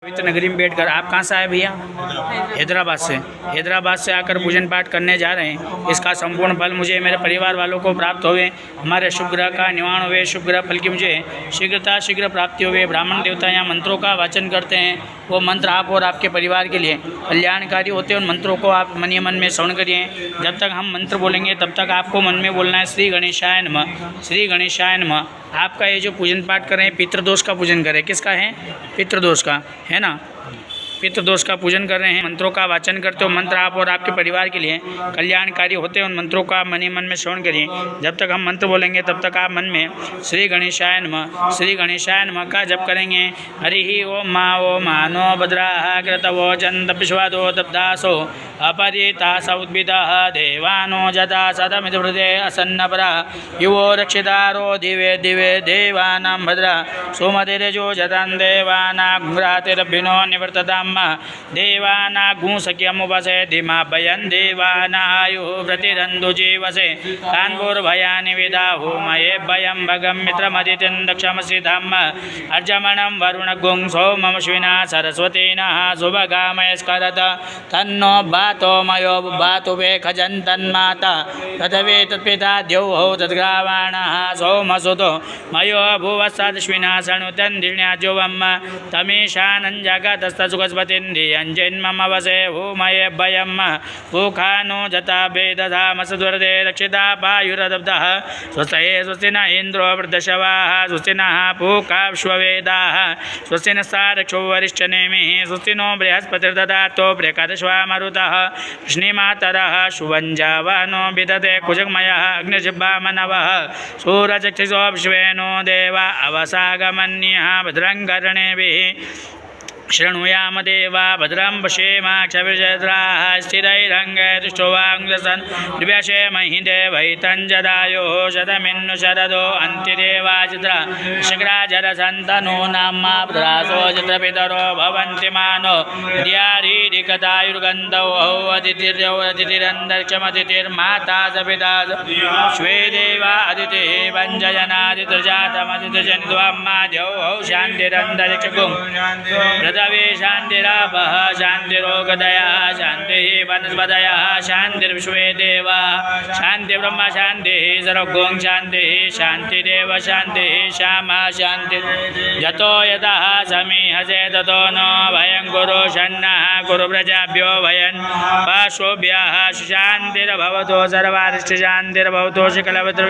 पवित्र नगरी में बैठकर। आप कहाँ से आए भैया? हैदराबाद से। हैदराबाद से आकर पूजन पाठ करने जा रहे हैं। इसका संपूर्ण फल मुझे मेरे परिवार वालों को प्राप्त होवे, हमारे शुभ ग्रह का निवारण हुए, शुभ ग्रह फल की मुझे शीघ्र प्राप्ति हुए। ब्राह्मण देवता यहाँ मंत्रों का वाचन करते हैं, वो मंत्र आप और आपके परिवार के लिए कल्याणकारी होते हैं। उन मंत्रों को आप मन ही मन में श्रवण करिए। जब तक हम मंत्र बोलेंगे तब तक आपको मन में बोलना है श्री गणेशाय नमः, श्री गणेशाय नमः। आपका ये जो पूजन पाठ कर रहे हैं पितृदोष का पूजन करें। किसका है? पितृदोष का है ना। पितृदोष का पूजन कर रहे हैं, मंत्रों का वाचन करते हो। मंत्र आप और आपके परिवार के लिए कल्याणकारी होते हैं। उन मंत्रों का मन ही मन में श्रवण करिए। जब तक हम मंत्र बोलेंगे तब तक आप मन में श्री गणेशाय नमः, श्री गणेशाय नमः का जप करेंगे। हरि ओम मानो भद्राः कृतवो चंद विश्वादो दब्दासो अपरिता सौद्भिदः देवानो जदा सदमिदृदे असन्नपरा युवो रक्षितारो दिवे दिवे देवानां भद्रा सोमतिरजो जतां देवानाग्रातिरभिनो निवर्तताम् देवानागुंसख्यमुपसे धीमा भयन देवानायु प्रतिरंदु जीवसे कान्पुर्भयानि विदाहु मये भयं भगं मित्रमदितिं दक्षमसिधाम अर्जमणं वरुणगुं सोममश्विना सरस्वतीनः शुभगामयस्करत तन्नो भातो मयो भातु वे खजन् तन्माता तदवे तत्पिता द्यौः तद्ग्रावाणः सोमसुतो मयो भुवस्सदश्विना सणुतन्दिण्या जुवम् तमेशानं जगतस्तसुखस्पतिन्दियञ्जन्ममवसे भूमये भयं भूखानो जता भेदधामसद्वरदे रक्षिता पायुरदब्धः स्वस्ते स्वस्ति न इन्द्रो वृद्धशवाः स्वस्ति नः पूका विश्ववेदाः स्वस्ति नस्तारक्षो वरिष्ठनेमिः स्वस्ति नो बृहस्पतिर्दधातो प्रकाशवा मरुतः कृष्णिमातरः शुभञ्जावानो विदते कुजगमयः अग्निजिह्वामनवः सूरचक्षुषो विश्वेनो देवा अवसागमन्यः भद्रं कर्णेभिः शृणुयाम देवा भद्रं पश्येमाक्षभिर्जत्राः स्थिरैरङ्गैर्दुष्टोवाङ्गसन् दिव्यशेमहि देवैतञ्जदायोः शतमिन्नु शरदो अन्तिदेवाचित्रा शक्राजरसन्तनो नाम्मा प्रासो चित्रपितरो भवन्ति मानो द्यारीरिकतायुर्गन्धौ अदितिर्यौ अदितिरन्तरिक्षमदितिर्माता सपिता श्वे देवा अदितिः पञ्चजनादितिर्जातमदितिर्जनित्वम्मा द्यौः शान्तिरन्तरिक्षगुं पृथ्वी शान्तिरापः शान्तिरोगदयः शान्तिः वनस्पतयः शान्तिर्विश्वे देवा शान्तिर्ब्रह्म शान्तिः सर्वगुं शान्तिः शान्तिरेव शान्तिः श्यामा शान्तिः यतो यतः समीहसे ततो नो भयं कुरु शन्नः कुरु प्रजाभ्यो भयन् पार्श्वभ्यः शान्तिर्भवतो सर्वारिष्टशान्तिर्भवतो सकलवतु